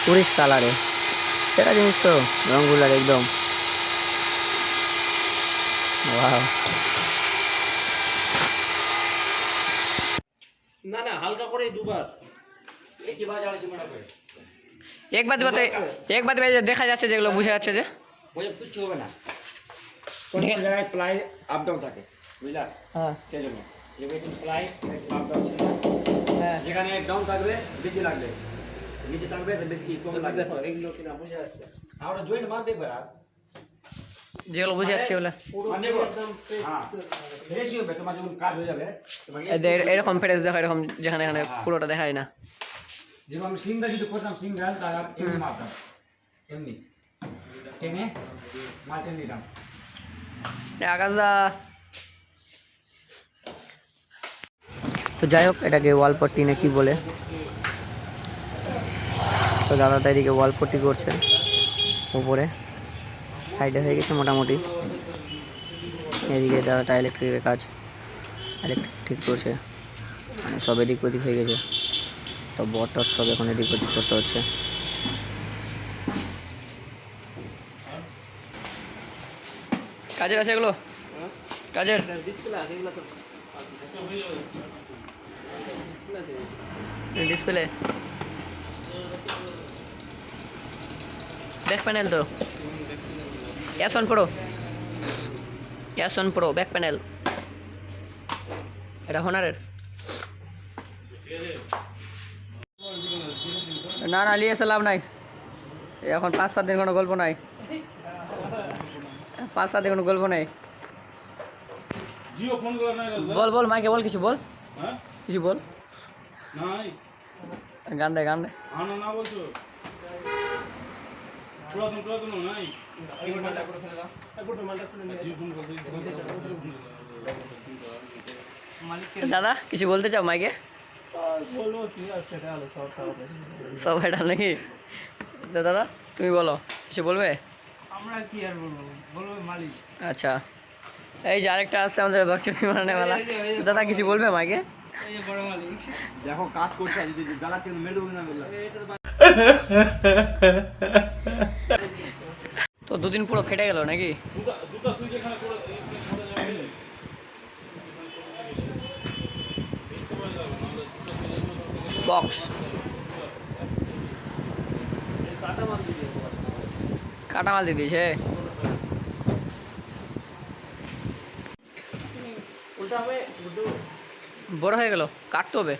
Tourist সালারে সেরা জিনিস তো রংগুলার একদম ওয়াও। না না হালকা করে দুবার একবার দিবা তো একবার দিবা, দেখা যাচ্ছে যেগুলো বুঝা যাচ্ছে যে কিচ্ছু হবে না। কোনো জায়গায় প্লাই আপ ডাউন থাকে, বুঝলা? হ্যাঁ সেই জন্য প্লাই আপ ডাউন ছিল, হ্যাঁ যেখানে ডাউন থাকবে বেশি লাগবে, নিচে থাকবে তো বেশি কম লাগবে। দেখো এগুলো কিনা বুঝে যাচ্ছে আমরা জয়েন্ট মারবে একবার যেগুলো বুঝা যাচ্ছে ওগুলো মানে একদম হ্যাঁ ফ্রেশই হবে। তোমার যখন কাজ হয়ে যাবে তোমাকে এরকম ফ্রেশ দেখো, এরকম যেখানে এখানে পুরোটা দেখা যায় না। যেরকম আমি সিঙ্গেল যদি করতাম সিঙ্গেল তাহলে এমনি মারতাম, এমনি টেনে মাল টেনে দিতাম। আকাশদা তো যাই হোক, এটাকে ওয়াল পট্টি না কি বলে, তো দাদাটা এদিকে ওয়াল পট্টি করছে উপরে, সাইডে হয়ে গেছে মোটামুটি। এদিকে দাদাটা ইলেকট্রিকের কাজ, ইলেকট্রিক ঠিক করছে, মানে সব এদিক ওদিক হয়ে গেছে, তো বট টট সব এখন এদিক ওদিক করতে হচ্ছে। কাজের আছে এগুলো, কাজের ডিসপ্লে আছে এগুলো তো ডিসপ্লে ব্যাক প্যানেল তো S1 Pro, S1 Pro back panel, এটা হনারের। না না নিয়ে এসে লাভ নাই, এখন 5-7 দিন কোনো গল্প নাই, 5-7 দিন কোনো গল্প নাই। জিও ফোন করে না বল বল মাইকে বল, কিছু বল, হ্যাঁ কিছু বল, নাই গান দে গান দে। আনা না বলছো পুরাতন নাই জিও ফোন করতে দাদা কিছু বলতে চাও মাইকে? বলবো কি আর সেটা হলো সব খারাপ সব এটা নাকি? তো দাদা তুমি বলো, কিছু বলবে? আমরা কি আর বলবো মালিক। আচ্ছা, এই যে আরেকটা আসছে আমাদের বক্সি বিমানেওয়ালা, তো দাদা কিছু বলবে মাইকে? এই যে বড় মালিক দেখো কাজ করছে, যদি জ্বালাচ্ছে মেরে দেবো না বললাম। তো দুদিন পুরো ফেটে গেল নাকি? দুটো তুই যেখানে করে যাবে বক্স কাটা মাল দিয়ে দিয়েছে, উল্টা হবে বড় হয়ে গেল, কাটতে হবে।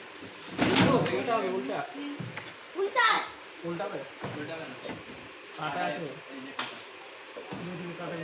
উল্টা হবে উল্টা উল্টা উল্টা হবে কাটা আছে দুদিকে কাটা